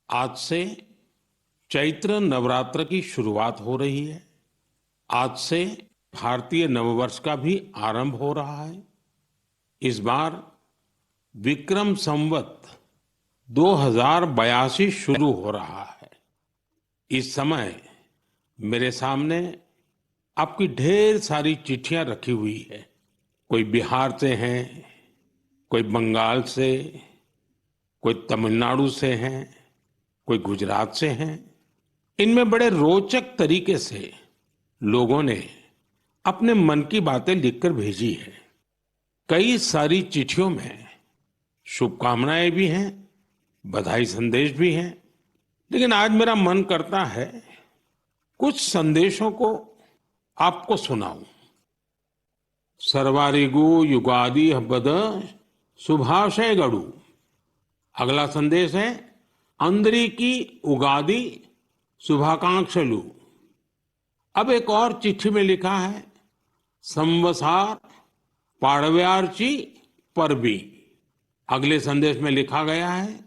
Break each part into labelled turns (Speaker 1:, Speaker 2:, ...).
Speaker 1: आज से चैत्र नवरात्र की शुरुआत हो रही है। आज से भारतीय नववर्ष का भी आरंभ हो रहा है। इस बार विक्रम संवत 2082 शुरू हो रहा है। इस समय मेरे सामने आपकी ढेर सारी चिट्ठियां रखी हुई है। कोई बिहार से हैं, कोई बंगाल से, कोई तमिलनाडु से हैं, कोई गुजरात से हैं। इनमें बड़े रोचक तरीके से लोगों ने अपने मन की बातें लिखकर भेजी है। कई सारी चिट्ठियों में शुभकामनाएं भी हैं, बधाई संदेश भी हैं। लेकिन आज मेरा मन करता है कुछ संदेशों को आपको सुनाऊं। सर्वारिगु युगादि हब्बद शुभाशय गड़ू। अगला संदेश है अंदरी की उगादि शुभाकांक्षलु। अब एक और चिट्ठी में लिखा है संवसार पाड़व्यार्ची परबी। अगले संदेश में लिखा गया है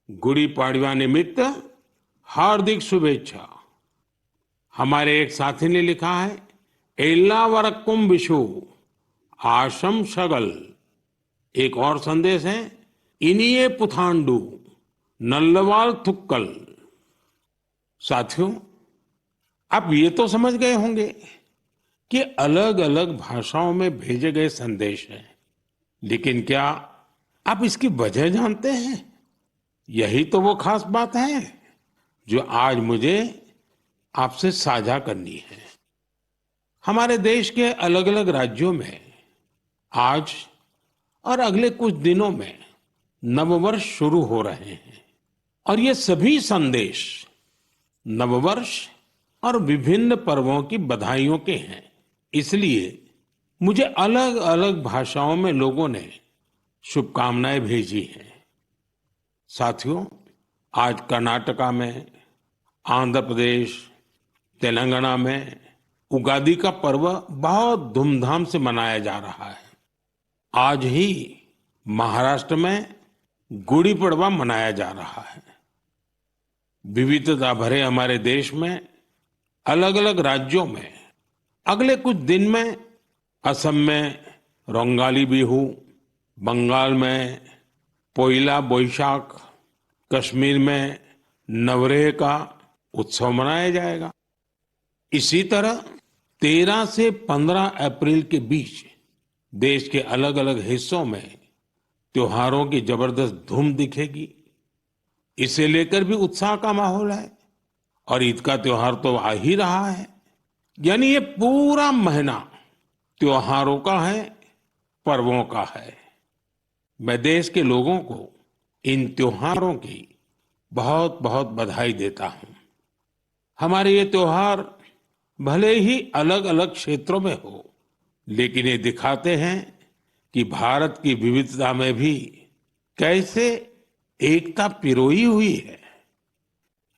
Speaker 1: गुड़ी पाड़वा निमित्त हार्दिक शुभेच्छा। हमारे एक साथी ने लिखा है एल्ला वरक्कुम विशु आशम शगल। एक और संदेश है इनिये पुथांडु नल्लवाल थुक्कल। साथियों, आप ये तो समझ गए होंगे कि अलग अलग भाषाओं में भेजे गए संदेश हैं, लेकिन क्या आप इसकी वजह जानते हैं? यही तो वो खास बात है जो आज मुझे आपसे साझा करनी है। हमारे देश के अलग अलग राज्यों में आज और अगले कुछ दिनों में नववर्ष शुरू हो रहे हैं और ये सभी संदेश नववर्ष और विभिन्न पर्वों की बधाइयों के हैं। इसलिए मुझे अलग अलग भाषाओं में लोगों ने शुभकामनाएं भेजी हैं। साथियों, आज कर्नाटका में, आंध्र प्रदेश, तेलंगाना में उगादी का पर्व बहुत धूमधाम से मनाया जा रहा है। आज ही महाराष्ट्र में गुड़ी पड़वा मनाया जा रहा है। विविधता भरे हमारे देश में अलग अलग राज्यों में अगले कुछ दिन में असम में रोंगाली बिहू, बंगाल में पोइला बोईशाख, कश्मीर में नवरेह का उत्सव मनाया जाएगा। इसी तरह 13 से 15 अप्रैल के बीच देश के अलग अलग हिस्सों में त्योहारों की जबरदस्त धूम दिखेगी। इसे लेकर भी उत्साह का माहौल है और ईद का त्योहार तो आ ही रहा है। यानी ये पूरा महीना त्योहारों का है, पर्वों का है। मैं देश के लोगों को इन त्योहारों की बहुत बहुत बधाई देता हूं। हमारे ये त्योहार भले ही अलग अलग क्षेत्रों में हो, लेकिन ये दिखाते हैं कि भारत की विविधता में भी कैसे एकता पिरोई हुई है।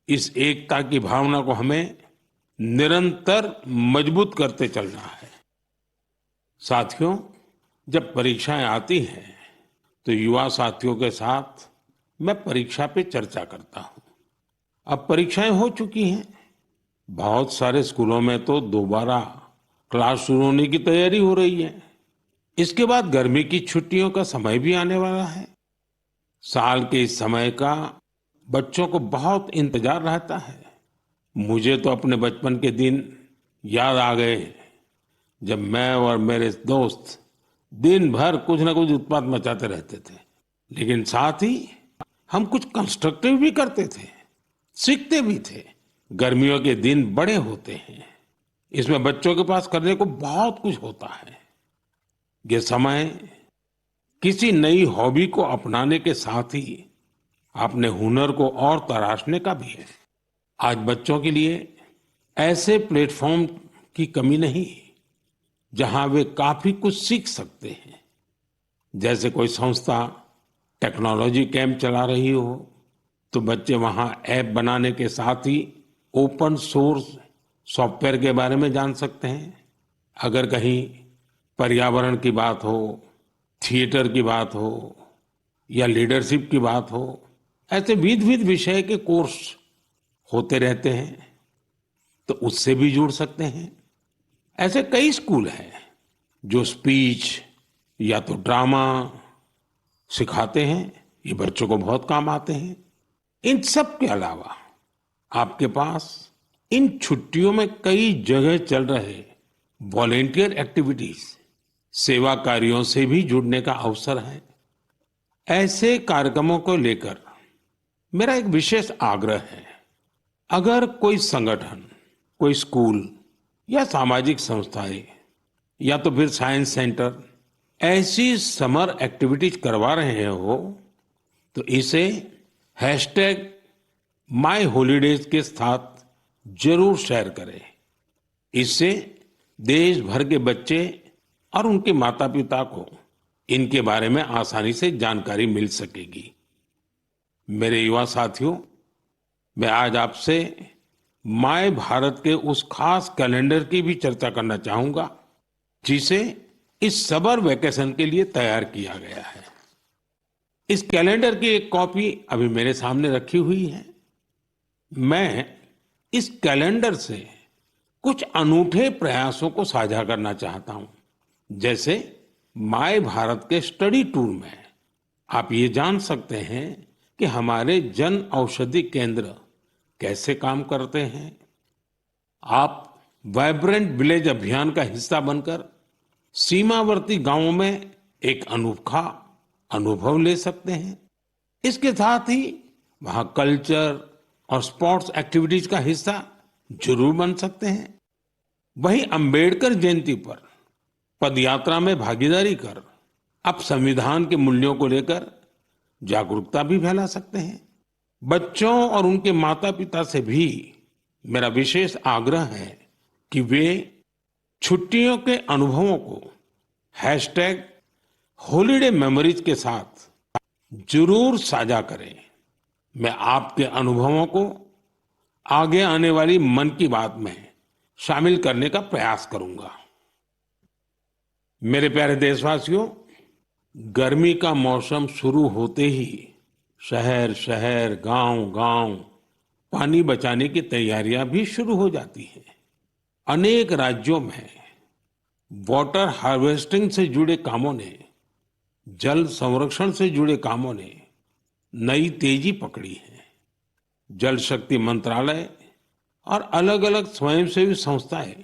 Speaker 1: इस एकता की भावना को हमें निरंतर मजबूत करते चलना है। साथियों, जब परीक्षाएं आती हैं तो युवा साथियों के साथ मैं परीक्षा पे चर्चा करता हूं। अब परीक्षाएं हो चुकी हैं। बहुत सारे स्कूलों में तो दोबारा क्लास शुरू होने की तैयारी हो रही है। इसके बाद गर्मी की छुट्टियों का समय भी आने वाला है। साल के इस समय का बच्चों को बहुत इंतजार रहता है। मुझे तो अपने बचपन के दिन याद आ गए जब मैं और मेरे दोस्त दिन भर कुछ ना कुछ उत्पात मचाते रहते थे, लेकिन साथ ही हम कुछ कंस्ट्रक्टिव भी करते थे, सीखते भी थे। गर्मियों के दिन बड़े होते हैं। इसमें बच्चों के पास करने को बहुत कुछ होता है। ये समय किसी नई हॉबी को अपनाने के साथ ही अपने हुनर को और तराशने का भी है। आज बच्चों के लिए ऐसे प्लेटफॉर्म की कमी नहीं जहां वे काफी कुछ सीख सकते हैं। जैसे कोई संस्था टेक्नोलॉजी कैंप चला रही हो तो बच्चे वहां ऐप बनाने के साथ ही ओपन सोर्स सॉफ्टवेयर के बारे में जान सकते हैं। अगर कहीं पर्यावरण की बात हो, थिएटर की बात हो या लीडरशिप की बात हो ऐसे विविध विविध विषय के कोर्स होते रहते हैं, तो उससे भी जुड़ सकते हैं। ऐसे कई स्कूल हैं जो स्पीच या तो ड्रामा सिखाते हैं, ये बच्चों को बहुत काम आते हैं। इन सब के अलावा आपके पास इन छुट्टियों में कई जगह चल रहे वॉलेंटियर एक्टिविटीज, सेवा कार्यों से भी जुड़ने का अवसर है। ऐसे कार्यक्रमों को लेकर मेरा एक विशेष आग्रह है। अगर कोई संगठन, कोई स्कूल या सामाजिक संस्थाएं या तो फिर साइंस सेंटर ऐसी समर एक्टिविटीज करवा रहे हो, तो इसे हैशटैग माई हॉलीडेज के साथ जरूर शेयर करें। इससे देश भर के बच्चे और उनके माता पिता को इनके बारे में आसानी से जानकारी मिल सकेगी। मेरे युवा साथियों, मैं आज आपसे माय भारत के उस खास कैलेंडर की भी चर्चा करना चाहूंगा जिसे इस समर वेकेशन के लिए तैयार किया गया है। इस कैलेंडर की एक कॉपी अभी मेरे सामने रखी हुई है। मैं इस कैलेंडर से कुछ अनूठे प्रयासों को साझा करना चाहता हूं। जैसे माय भारत के स्टडी टूर में आप ये जान सकते हैं कि हमारे जन औषधि केंद्र कैसे काम करते हैं। आप वाइब्रेंट विलेज अभियान का हिस्सा बनकर सीमावर्ती गांवों में एक अनोखा अनुभव ले सकते हैं। इसके साथ ही वहां कल्चर और स्पोर्ट्स एक्टिविटीज का हिस्सा जरूर बन सकते हैं। वहीं अंबेडकर जयंती पर पदयात्रा में भागीदारी कर आप संविधान के मूल्यों को लेकर जागरूकता भी फैला सकते हैं। बच्चों और उनके माता पिता से भी मेरा विशेष आग्रह है कि वे छुट्टियों के अनुभवों को हैशटैग हॉलीडे मेमोरीज के साथ जरूर साझा करें। मैं आपके अनुभवों को आगे आने वाली मन की बात में शामिल करने का प्रयास करूंगा। मेरे प्यारे देशवासियों, गर्मी का मौसम शुरू होते ही शहर शहर, गांव गांव पानी बचाने की तैयारियां भी शुरू हो जाती हैं। अनेक राज्यों में वाटर हार्वेस्टिंग से जुड़े कामों ने, जल संरक्षण से जुड़े कामों ने नई तेजी पकड़ी है। जल शक्ति मंत्रालय और अलग अलग स्वयंसेवी संस्थाएं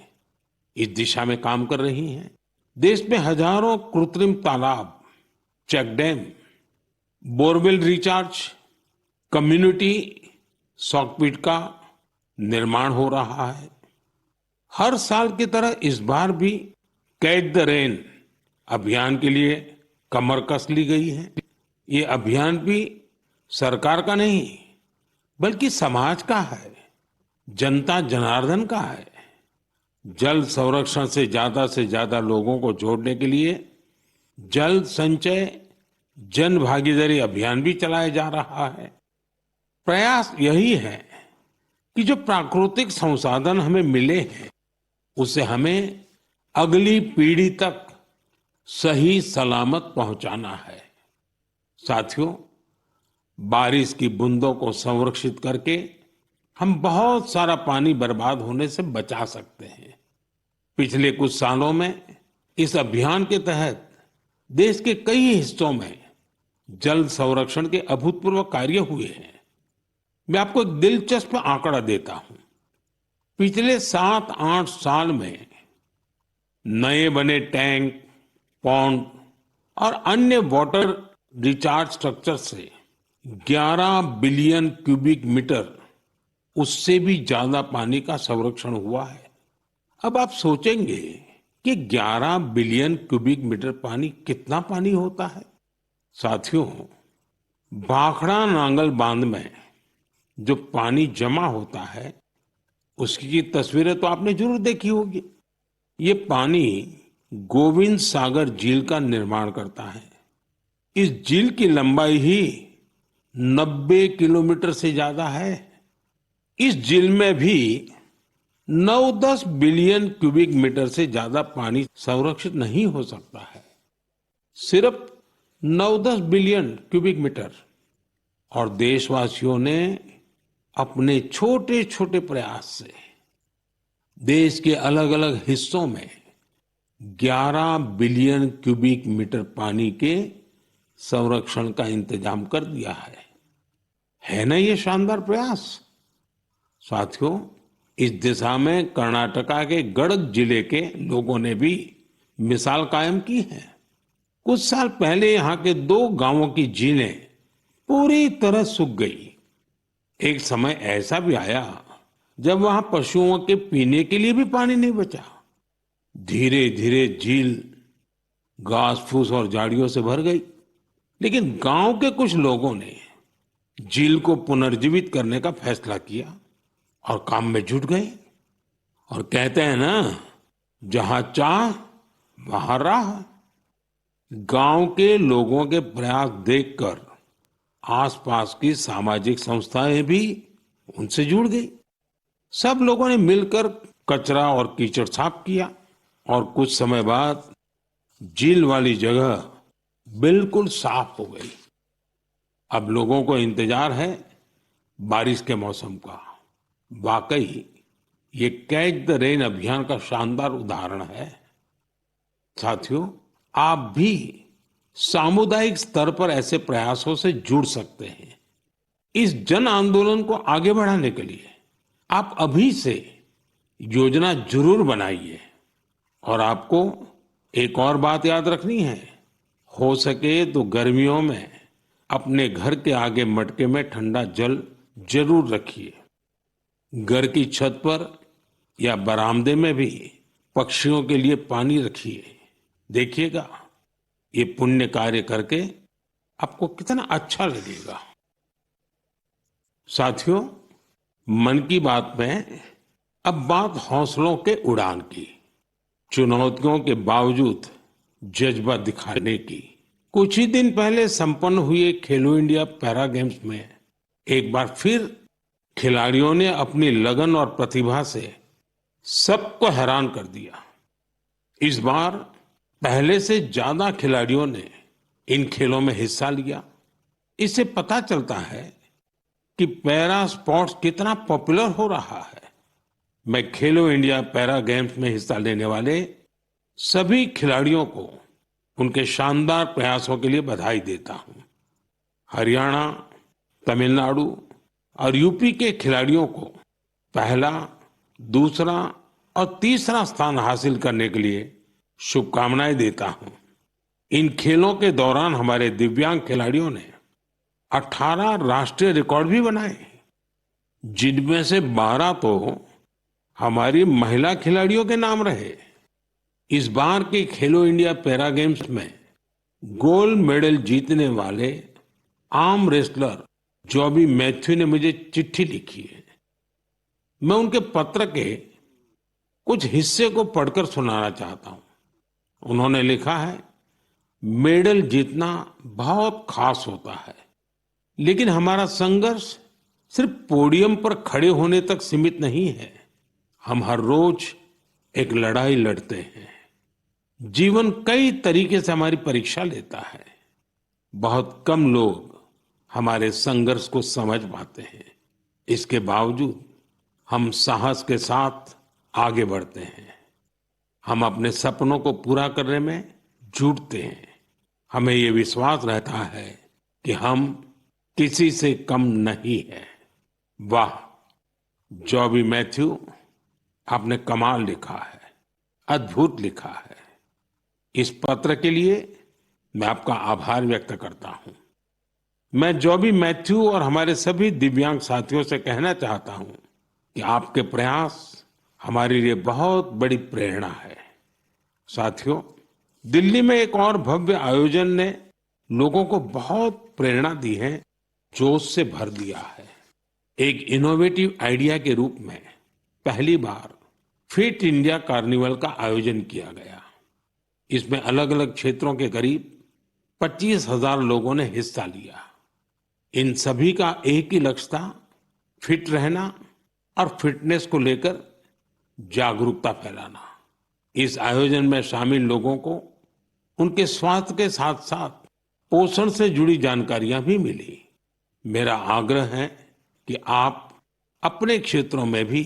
Speaker 1: इस दिशा में काम कर रही हैं। देश में हजारों कृत्रिम तालाब, check dam, borewell recharge, community soakpit का निर्माण हो रहा है। हर साल की तरह इस बार भी कैच द रेन अभियान के लिए कमर कस ली गई है। ये अभियान भी सरकार का नहीं बल्कि समाज का है, जनता जनार्दन का है। जल संरक्षण से ज्यादा लोगों को जोड़ने के लिए जल संचय जन भागीदारी अभियान भी चलाया जा रहा है। प्रयास यही है कि जो प्राकृतिक संसाधन हमें मिले हैं उसे हमें अगली पीढ़ी तक सही सलामत पहुंचाना है। साथियों, बारिश की बूंदों को संरक्षित करके हम बहुत सारा पानी बर्बाद होने से बचा सकते हैं। पिछले कुछ सालों में इस अभियान के तहत देश के कई हिस्सों में जल संरक्षण के अभूतपूर्व कार्य हुए हैं। मैं आपको एक दिलचस्प आंकड़ा देता हूं। पिछले 7-8 साल में नए बने टैंक, पॉन्ड और अन्य वाटर रिचार्ज स्ट्रक्चर से 11 बिलियन क्यूबिक मीटर, उससे भी ज्यादा पानी का संरक्षण हुआ है। अब आप सोचेंगे कि 11 बिलियन क्यूबिक मीटर पानी कितना पानी होता है। साथियों, भाखड़ा नांगल बांध में जो पानी जमा होता है उसकी तस्वीरें तो आपने जरूर देखी होगी। ये पानी गोविंद सागर झील का निर्माण करता है। इस झील की लंबाई ही 90 किलोमीटर से ज्यादा है। इस झील में भी 9-10 बिलियन क्यूबिक मीटर से ज्यादा पानी संरक्षित नहीं हो सकता है। सिर्फ 9-10 बिलियन क्यूबिक मीटर। और देशवासियों ने अपने छोटे छोटे प्रयास से देश के अलग अलग हिस्सों में 11 बिलियन क्यूबिक मीटर पानी के संरक्षण का इंतजाम कर दिया है ना ये शानदार प्रयास। साथियों, इस दिशा में कर्नाटका के गडक जिले के लोगों ने भी मिसाल कायम की है। कुछ साल पहले यहाँ के 2 गांवों की झीलें पूरी तरह सूख गई। एक समय ऐसा भी आया जब वहां पशुओं के पीने के लिए भी पानी नहीं बचा। धीरे धीरे झील घास फूस और झाड़ियों से भर गई, लेकिन गांव के कुछ लोगों ने झील को पुनर्जीवित करने का फैसला किया और काम में जुट गए। और कहते हैं ना, जहां चाह वहां राह। गांव के लोगों के प्रयास देखकर आसपास की सामाजिक संस्थाएं भी उनसे जुड़ गई। सब लोगों ने मिलकर कचरा और कीचड़ साफ किया और कुछ समय बाद झील वाली जगह बिल्कुल साफ हो गई। अब लोगों को इंतजार है बारिश के मौसम का। वाकई ये कैच द रेन अभियान का शानदार उदाहरण है। साथियों, आप भी सामुदायिक स्तर पर ऐसे प्रयासों से जुड़ सकते हैं। इस जन आंदोलन को आगे बढ़ाने के लिए आप अभी से योजना जरूर बनाइए। और आपको एक और बात याद रखनी है, हो सके तो गर्मियों में अपने घर के आगे मटके में ठंडा जल जरूर रखिए। घर की छत पर या बरामदे में भी पक्षियों के लिए पानी रखिए। देखिएगा, ये पुण्य कार्य करके आपको कितना अच्छा लगेगा। साथियों, मन की बात में अब बात हौसलों के उड़ान की, चुनौतियों के बावजूद जज्बा दिखाने की। कुछ ही दिन पहले संपन्न हुए खेलो इंडिया पैरा गेम्स में एक बार फिर खिलाड़ियों ने अपनी लगन और प्रतिभा से सबको हैरान कर दिया। इस बार पहले से ज्यादा खिलाड़ियों ने इन खेलों में हिस्सा लिया। इससे पता चलता है कि पैरा स्पोर्ट्स कितना पॉपुलर हो रहा है। मैं खेलो इंडिया पैरा गेम्स में हिस्सा लेने वाले सभी खिलाड़ियों को उनके शानदार प्रयासों के लिए बधाई देता हूं। हरियाणा, तमिलनाडु और यूपी के खिलाड़ियों को पहला, दूसरा और तीसरा स्थान हासिल करने के लिए शुभकामनाएं देता हूं। इन खेलों के दौरान हमारे दिव्यांग खिलाड़ियों ने 18 राष्ट्रीय रिकॉर्ड भी बनाए, जिनमें से 12 तो हमारी महिला खिलाड़ियों के नाम रहे। इस बार के खेलो इंडिया पैरा गेम्स में गोल्ड मेडल जीतने वाले आर्म रेसलर जॉबी मैथ्यू ने मुझे चिट्ठी लिखी है। मैं उनके पत्र के कुछ हिस्से को पढ़कर सुनाना चाहता हूं। उन्होंने लिखा है, मेडल जीतना बहुत खास होता है, लेकिन हमारा संघर्ष सिर्फ पोडियम पर खड़े होने तक सीमित नहीं है। हम हर रोज एक लड़ाई लड़ते हैं। जीवन कई तरीके से हमारी परीक्षा लेता है। बहुत कम लोग हमारे संघर्ष को समझ पाते हैं। इसके बावजूद हम साहस के साथ आगे बढ़ते हैं। हम अपने सपनों को पूरा करने में जुटते हैं। हमें ये विश्वास रहता है कि हम किसी से कम नहीं है। वाह, जॉबी मैथ्यू, आपने कमाल लिखा है, अद्भुत लिखा है। इस पत्र के लिए मैं आपका आभार व्यक्त करता हूं। मैं जॉबी मैथ्यू और हमारे सभी दिव्यांग साथियों से कहना चाहता हूं कि आपके प्रयास हमारे लिए बहुत बड़ी प्रेरणा है। साथियों, दिल्ली में एक और भव्य आयोजन ने लोगों को बहुत प्रेरणा दी है, जोश से भर दिया है। एक इनोवेटिव आइडिया के रूप में पहली बार फिट इंडिया कार्निवल का आयोजन किया गया। इसमें अलग अलग क्षेत्रों के करीब 25,000 लोगों ने हिस्सा लिया। इन सभी का एक ही लक्ष्य था, फिट रहना और फिटनेस को लेकर जागरूकता फैलाना। इस आयोजन में शामिल लोगों को उनके स्वास्थ्य के साथ साथ पोषण से जुड़ी जानकारियां भी मिली। मेरा आग्रह है कि आप अपने क्षेत्रों में भी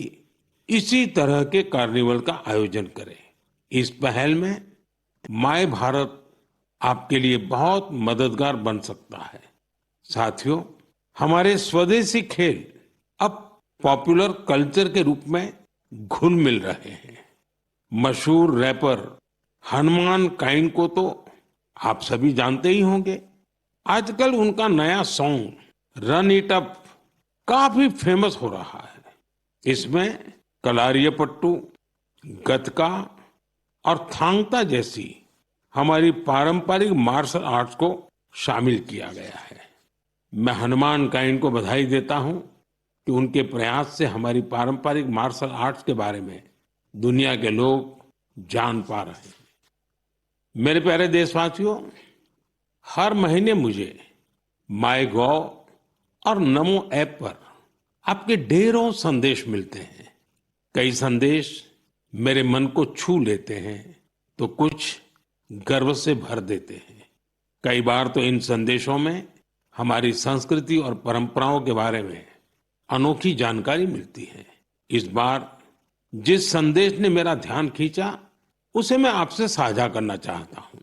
Speaker 1: इसी तरह के कार्निवल का आयोजन करें। इस पहल में माय भारत आपके लिए बहुत मददगार बन सकता है। साथियों, हमारे स्वदेशी खेल अब पॉपुलर कल्चर के रूप में घुल मिल रहे हैं। मशहूर रैपर हनुमान काइंड को तो आप सभी जानते ही होंगे। आजकल उनका नया सॉन्ग रन इट अप काफी फेमस हो रहा है। इसमें कलारियापट्टू, गतका और थांगता जैसी हमारी पारंपरिक मार्शल आर्ट्स को शामिल किया गया है। मैं हनुमान काइंड को बधाई देता हूं कि उनके प्रयास से हमारी पारंपरिक मार्शल आर्ट्स के बारे में दुनिया के लोग जान पा रहे हैं। मेरे प्यारे देशवासियों, हर महीने मुझे माय गॉव और नमो ऐप पर आपके ढेरों संदेश मिलते हैं। कई संदेश मेरे मन को छू लेते हैं तो कुछ गर्व से भर देते हैं। कई बार तो इन संदेशों में हमारी संस्कृति और परंपराओं के बारे में अनोखी जानकारी मिलती है। इस बार जिस संदेश ने मेरा ध्यान खींचा उसे मैं आपसे साझा करना चाहता हूं।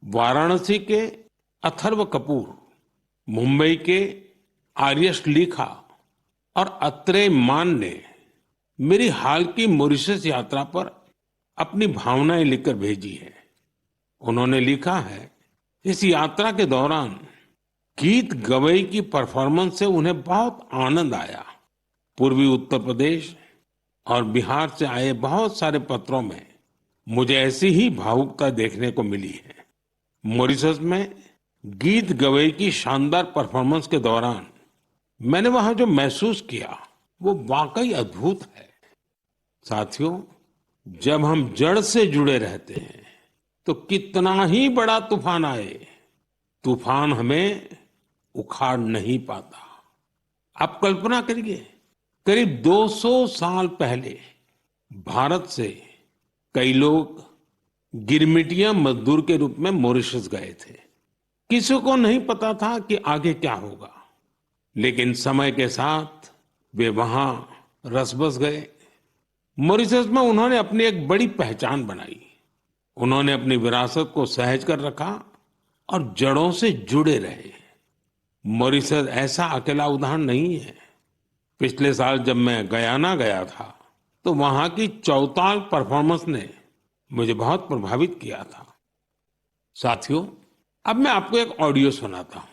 Speaker 1: वाराणसी के अथर्व कपूर, मुंबई के आर्यश लिखा और अत्रेय मान ने मेरी हाल की मॉरिशस यात्रा पर अपनी भावनाएं लिखकर भेजी है। उन्होंने लिखा है, इस यात्रा के दौरान गीत गवई की परफॉर्मेंस से उन्हें बहुत आनंद आया। पूर्वी उत्तर प्रदेश और बिहार से आए बहुत सारे पत्रों में मुझे ऐसी ही भावुकता देखने को मिली है। मॉरिशस में गीत गवई की शानदार परफॉर्मेंस के दौरान मैंने वहां जो महसूस किया वो वाकई अद्भुत है। साथियों, जब हम जड़ से जुड़े रहते हैं तो कितना ही बड़ा तूफान आए, तूफान हमें उखाड़ नहीं पाता। आप कल्पना करिए, करीब 200 साल पहले भारत से कई लोग गिरमिटिया मजदूर के रूप में मॉरिशस गए थे। किसी को नहीं पता था कि आगे क्या होगा, लेकिन समय के साथ वे वहां रस बस गए। मॉरिशस में उन्होंने अपनी एक बड़ी पहचान बनाई। उन्होंने अपनी विरासत को सहेज कर रखा और जड़ों से जुड़े रहे। मॉरिशस ऐसा अकेला उदाहरण नहीं है। पिछले साल जब मैं गयाना गया था तो वहां की चौताल परफॉर्मेंस ने मुझे बहुत प्रभावित किया था। साथियों, अब मैं आपको एक ऑडियो सुनाता हूं।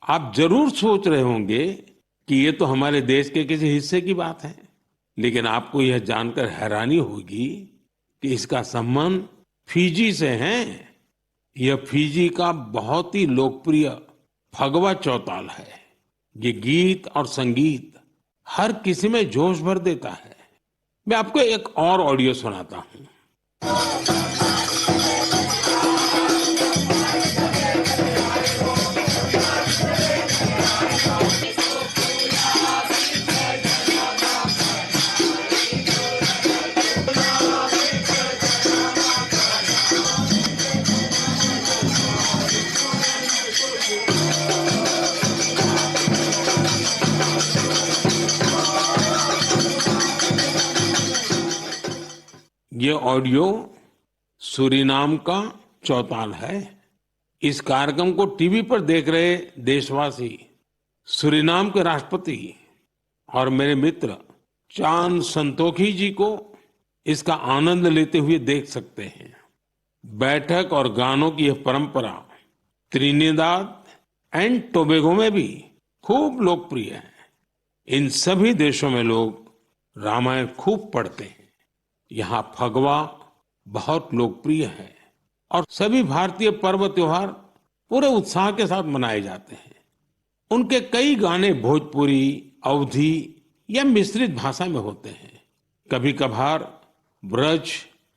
Speaker 1: आप जरूर सोच रहे होंगे कि ये तो हमारे देश के किसी हिस्से की बात है, लेकिन आपको यह जानकर हैरानी होगी कि इसका संबंध फिजी से है। यह फिजी का बहुत ही लोकप्रिय फगवा चौताल है। ये गीत और संगीत हर किसी में जोश भर देता है। मैं आपको एक और ऑडियो सुनाता हूं। ये ऑडियो सूरीनाम का चौताल है। इस कार्यक्रम को टीवी पर देख रहे देशवासी सूरीनाम के राष्ट्रपति और मेरे मित्र चान संतोखी जी को इसका आनंद लेते हुए देख सकते हैं। बैठक और गानों की यह परंपरा त्रिनिदाद एंड टोबैगो में भी खूब लोकप्रिय है। इन सभी देशों में लोग रामायण खूब पढ़ते हैं। यहाँ फगवा बहुत लोकप्रिय है और सभी भारतीय पर्व त्योहार पूरे उत्साह के साथ मनाए जाते हैं। उनके कई गाने भोजपुरी, अवधी या मिश्रित भाषा में होते हैं। कभी कभार ब्रज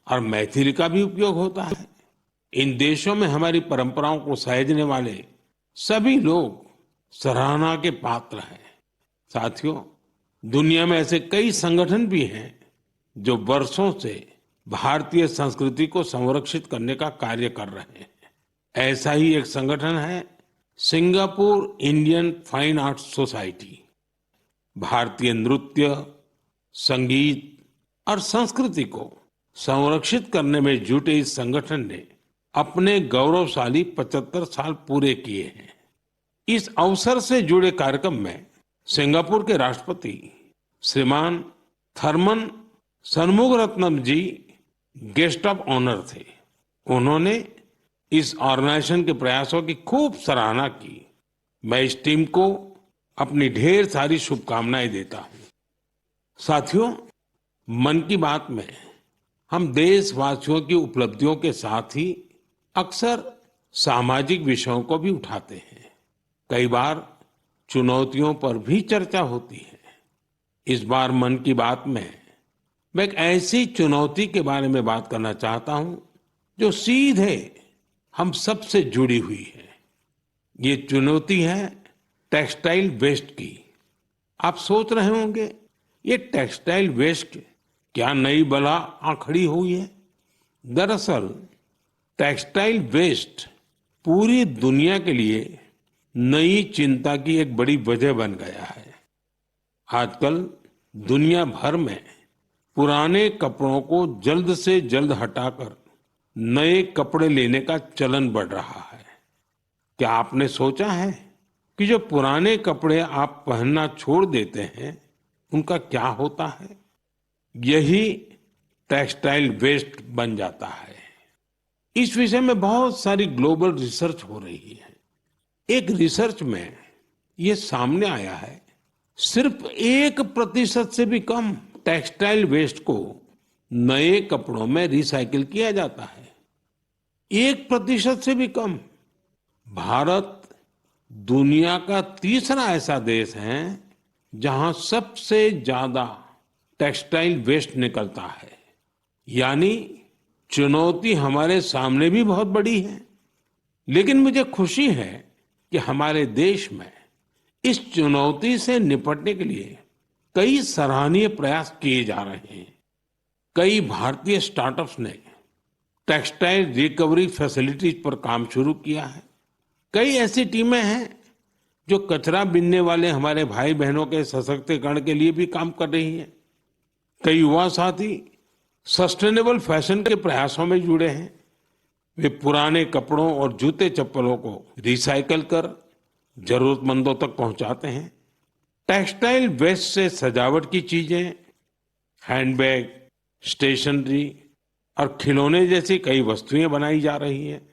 Speaker 1: और मैथिली का भी उपयोग होता है। इन देशों में हमारी परंपराओं को सहेजने वाले सभी लोग सराहना के पात्र हैं। साथियों, दुनिया में ऐसे कई संगठन भी हैं जो वर्षों से भारतीय संस्कृति को संरक्षित करने का कार्य कर रहे हैं। ऐसा ही एक संगठन है Singapore Indian fine arts society. भारतीय नृत्य, संगीत और संस्कृति को संरक्षित करने में जुटे इस संगठन ने अपने गौरवशाली 75 साल पूरे किए हैं। इस अवसर से जुड़े कार्यक्रम में सिंगापुर के राष्ट्रपति श्रीमान थरमन शनमुगारत्नम जी गेस्ट ऑफ ऑनर थे। उन्होंने इस ऑर्गेनाइजेशन के प्रयासों की खूब सराहना की। मैं इस टीम को अपनी ढेर सारी शुभकामनाएं देता हूं। साथियों, मन की बात में हम देशवासियों की उपलब्धियों के साथ ही अक्सर सामाजिक विषयों को भी उठाते हैं। कई बार चुनौतियों पर भी चर्चा होती है। इस बार मन की बात में मैं एक ऐसी चुनौती के बारे में बात करना चाहता हूं जो सीधे हम सबसे जुड़ी हुई है। ये चुनौती है टेक्सटाइल वेस्ट की। आप सोच रहे होंगे, ये टेक्सटाइल वेस्ट क्या नई बला आ खड़ी हुई है? दरअसल टेक्सटाइल वेस्ट पूरी दुनिया के लिए नई चिंता की एक बड़ी वजह बन गया है। आजकल दुनिया भर में पुराने कपड़ों को जल्द से जल्द हटाकर नए कपड़े लेने का चलन बढ़ रहा है। क्या आपने सोचा है कि जो पुराने कपड़े आप पहनना छोड़ देते हैं, उनका क्या होता है? यही टेक्सटाइल वेस्ट बन जाता है। इस विषय में बहुत सारी ग्लोबल रिसर्च हो रही है। एक रिसर्च में ये सामने आया है, सिर्फ 1% से भी कम टेक्सटाइल वेस्ट को नए कपड़ों में रिसाइकिल किया जाता है। 1% से भी कम। भारत दुनिया का तीसरा ऐसा देश है जहां सबसे ज्यादा टेक्सटाइल वेस्ट निकलता है। यानी चुनौती हमारे सामने भी बहुत बड़ी है। लेकिन मुझे खुशी है कि हमारे देश में इस चुनौती से निपटने के लिए कई सराहनीय प्रयास किए जा रहे हैं। कई भारतीय स्टार्टअप्स ने टेक्सटाइल रिकवरी फैसिलिटीज पर काम शुरू किया है। कई ऐसी टीमें हैं जो कचरा बीनने वाले हमारे भाई बहनों के सशक्तिकरण के लिए भी काम कर रही हैं। कई युवा साथी सस्टेनेबल फैशन के प्रयासों में जुड़े हैं। वे पुराने कपड़ों और जूते चप्पलों को रिसाइकल कर जरूरतमंदों तक पहुंचाते हैं। टेक्सटाइल वेस्ट से सजावट की चीजें, हैंडबैग, स्टेशनरी और खिलौने जैसी कई वस्तुएं बनाई जा रही हैं।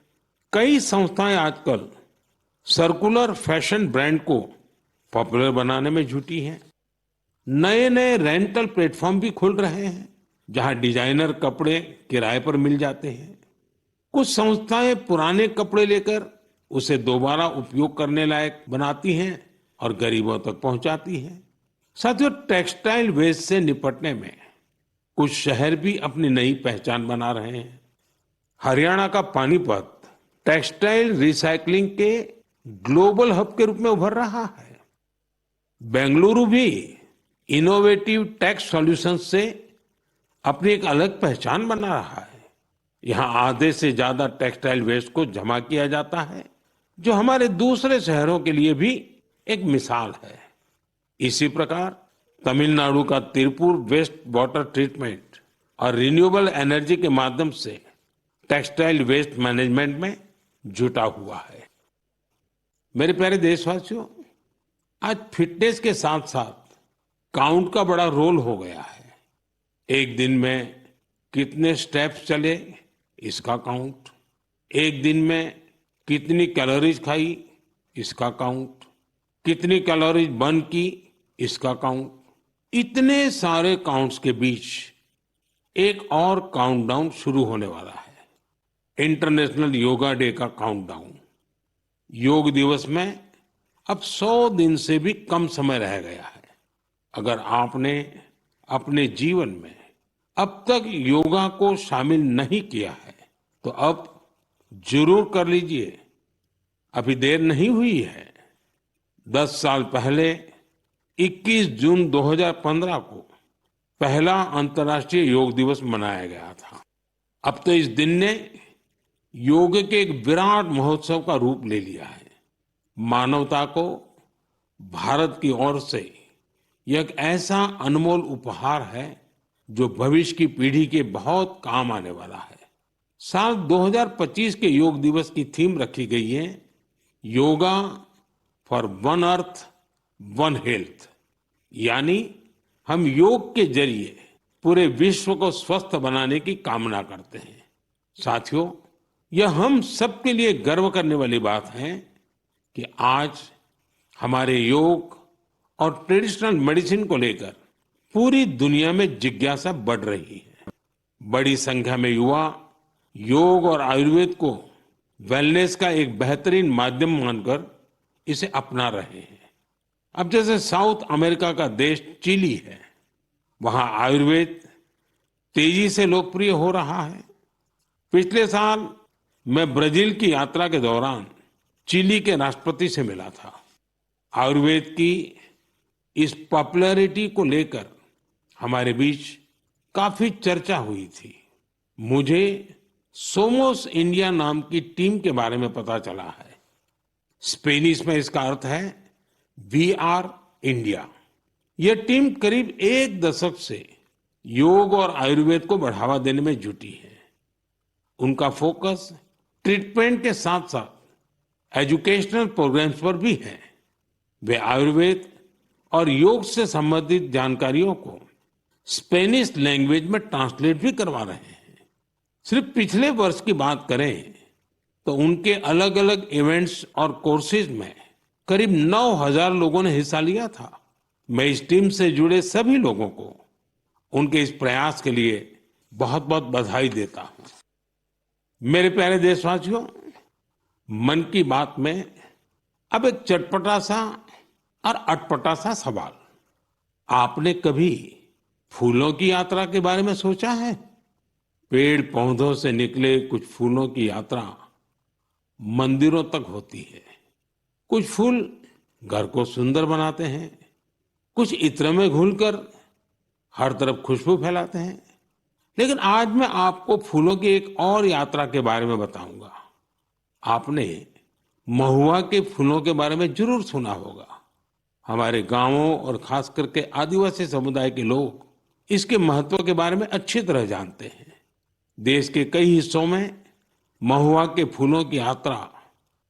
Speaker 1: कई संस्थाएं आजकल सर्कुलर फैशन ब्रांड को पॉपुलर बनाने में जुटी हैं। नए नए रेंटल प्लेटफॉर्म भी खुल रहे हैं जहां डिजाइनर कपड़े किराए पर मिल जाते हैं। कुछ संस्थाएं पुराने कपड़े लेकर उसे दोबारा उपयोग करने लायक बनाती हैं और गरीबों तक पहुंचाती हैं। साथियों, टेक्सटाइल वेस्ट से निपटने में कुछ शहर भी अपनी नई पहचान बना रहे हैं। हरियाणा का पानीपत टेक्सटाइल रिसाइकलिंग के ग्लोबल हब के रूप में उभर रहा है। बेंगलुरु भी इनोवेटिव टेक्स सॉल्यूशंस से अपनी एक अलग पहचान बना रहा है। यहाँ आधे से ज्यादा टेक्सटाइल वेस्ट को जमा किया जाता है, जो हमारे दूसरे शहरों के लिए भी एक मिसाल है। इसी प्रकार तमिलनाडु का तिरुपुर वेस्ट वाटर ट्रीटमेंट और रिन्यूएबल एनर्जी के माध्यम से टेक्सटाइल वेस्ट मैनेजमेंट में जुटा हुआ है। मेरे प्यारे देशवासियों, आज फिटनेस के साथ साथ काउंट का बड़ा रोल हो गया है। एक दिन में कितने स्टेप्स चले, इसका काउंट। एक दिन में कितनी कैलोरीज खाई, इसका काउंट। कितनी कैलोरीज बर्न की, इसका काउंट। इतने सारे काउंट्स के बीच एक और काउंटडाउन शुरू होने वाला है, इंटरनेशनल योगा डे का काउंटडाउन। योग दिवस में अब 100 दिन से भी कम समय रह गया है अगर आपने अपने जीवन में अब तक योगा को शामिल नहीं किया है तो अब जरूर कर लीजिए। अभी देर नहीं हुई है। 10 साल पहले 21 जून 2015 को पहला अंतर्राष्ट्रीय योग दिवस मनाया गया था। अब तो इस दिन ने योग के एक विराट महोत्सव का रूप ले लिया है। मानवता को भारत की ओर से यह एक ऐसा अनमोल उपहार है जो भविष्य की पीढ़ी के बहुत काम आने वाला है। साल 2025 के योग दिवस की थीम रखी गई है yoga for one earth one health, यानी हम योग के जरिए पूरे विश्व को स्वस्थ बनाने की कामना करते हैं। साथियों, यह हम सबके लिए गर्व करने वाली बात है कि आज हमारे योग और ट्रेडिशनल मेडिसिन को लेकर पूरी दुनिया में जिज्ञासा बढ़ रही है। बड़ी संख्या में युवा योग और आयुर्वेद को वेलनेस का एक बेहतरीन माध्यम मानकर इसे अपना रहे हैं। अब जैसे साउथ अमेरिका का देश चिली है, वहां आयुर्वेद तेजी से लोकप्रिय हो रहा है। पिछले साल मैं ब्राजील की यात्रा के दौरान चिली के राष्ट्रपति से मिला था। आयुर्वेद की इस पॉपुलैरिटी को लेकर हमारे बीच काफी चर्चा हुई थी। मुझे सोमोस इंडिया नाम की टीम के बारे में पता चला है। स्पेनिश में इसका अर्थ है वी आर इंडिया। यह टीम करीब एक दशक से योग और आयुर्वेद को बढ़ावा देने में जुटी है। उनका फोकस ट्रीटमेंट के साथ साथ एजुकेशनल प्रोग्राम्स पर भी है। वे आयुर्वेद और योग से संबंधित जानकारियों को स्पेनिश लैंग्वेज में ट्रांसलेट भी करवा रहे हैं। सिर्फ पिछले वर्ष की बात करें तो उनके अलग अलग इवेंट्स और कोर्सेज में करीब 9,000 लोगों ने हिस्सा लिया था। मैं इस टीम से जुड़े सभी लोगों को उनके इस प्रयास के लिए बहुत बहुत बधाई देता हूं। मेरे प्यारे देशवासियों, मन की बात में अब एक चटपटा सा और अटपटा सा सवाल। आपने कभी फूलों की यात्रा के बारे में सोचा है? पेड़ पौधों से निकले कुछ फूलों की यात्रा मंदिरों तक होती है। कुछ फूल घर को सुंदर बनाते हैं, कुछ इत्र में घुलकर हर तरफ खुशबू फैलाते हैं। लेकिन आज मैं आपको फूलों की एक और यात्रा के बारे में बताऊंगा। आपने महुआ के फूलों के बारे में जरूर सुना होगा। हमारे गांवों और खास करके आदिवासी समुदाय के लोग इसके महत्व के बारे में अच्छी तरह जानते हैं। देश के कई हिस्सों में महुआ के फूलों की यात्रा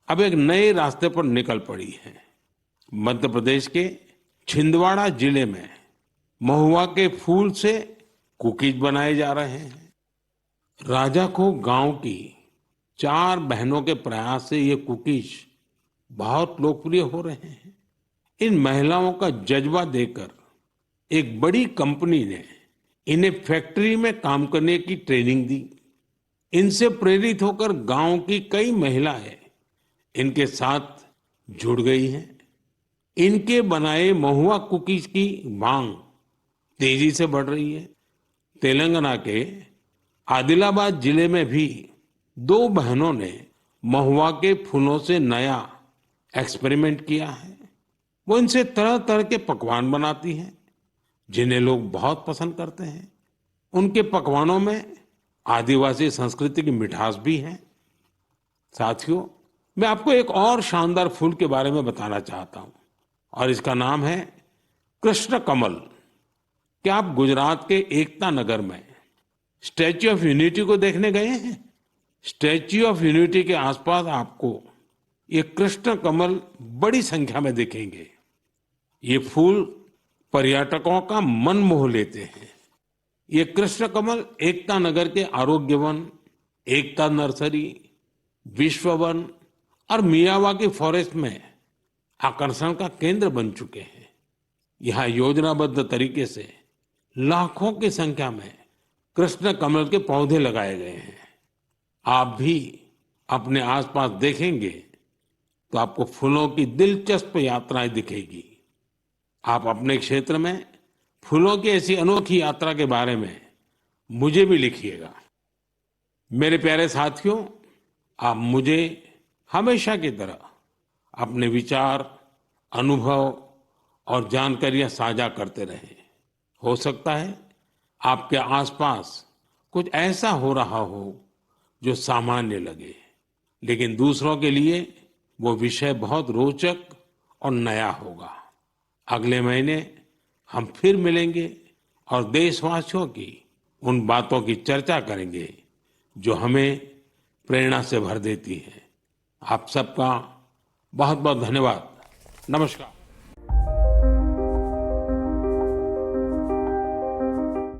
Speaker 1: अब एक नए रास्ते पर निकल पड़ी है। मध्य प्रदेश के छिंदवाड़ा जिले में महुआ के फूल से कुकीज बनाए जा रहे हैं। राजाखो गांव की 4 बहनों के प्रयास से ये कुकीज बहुत लोकप्रिय हो रहे हैं। इन महिलाओं का जज्बा देखकर एक बड़ी कंपनी ने इन्हें फैक्ट्री में काम करने की ट्रेनिंग दी। इनसे प्रेरित होकर गांव की कई महिलाएं इनके साथ जुड़ गई हैं। इनके बनाए महुआ कुकीज की मांग तेजी से बढ़ रही है। तेलंगाना के आदिलाबाद जिले में भी 2 बहनों ने महुआ के फूलों से नया एक्सपेरिमेंट किया है। वो इनसे तरह तरह के पकवान बनाती हैं जिन्हें लोग बहुत पसंद करते हैं। उनके पकवानों में आदिवासी संस्कृति की मिठास भी है। साथियों, मैं आपको एक और शानदार फूल के बारे में बताना चाहता हूं और इसका नाम है कृष्ण कमल। क्या आप गुजरात के एकता नगर में स्टैच्यू ऑफ यूनिटी को देखने गए हैं? स्टैच्यू ऑफ यूनिटी के आसपास आपको ये कृष्ण कमल बड़ी संख्या में दिखेंगे। ये फूल पर्यटकों का मन मोह लेते हैं। ये कृष्ण कमल एकता नगर के आरोग्य वन, एकता नर्सरी, विश्व वन और मियावाकी फॉरेस्ट में आकर्षण का केंद्र बन चुके हैं। यहाँ योजनाबद्ध तरीके से लाखों की संख्या में कृष्ण कमल के पौधे लगाए गए हैं। आप भी अपने आसपास देखेंगे तो आपको फूलों की दिलचस्प यात्राएं दिखेगी। आप अपने क्षेत्र में फूलों की ऐसी अनोखी यात्रा के बारे में मुझे भी लिखिएगा। मेरे प्यारे साथियों, आप मुझे हमेशा की तरह अपने विचार, अनुभव और जानकारियां साझा करते रहें। हो सकता है आपके आसपास कुछ ऐसा हो रहा हो जो सामान्य लगे, लेकिन दूसरों के लिए वो विषय बहुत रोचक और नया होगा। अगले महीने हम फिर मिलेंगे और देशवासियों की उन बातों की चर्चा करेंगे जो हमें प्रेरणा से भर देती हैं। आप सबका बहुत बहुत धन्यवाद। नमस्कार।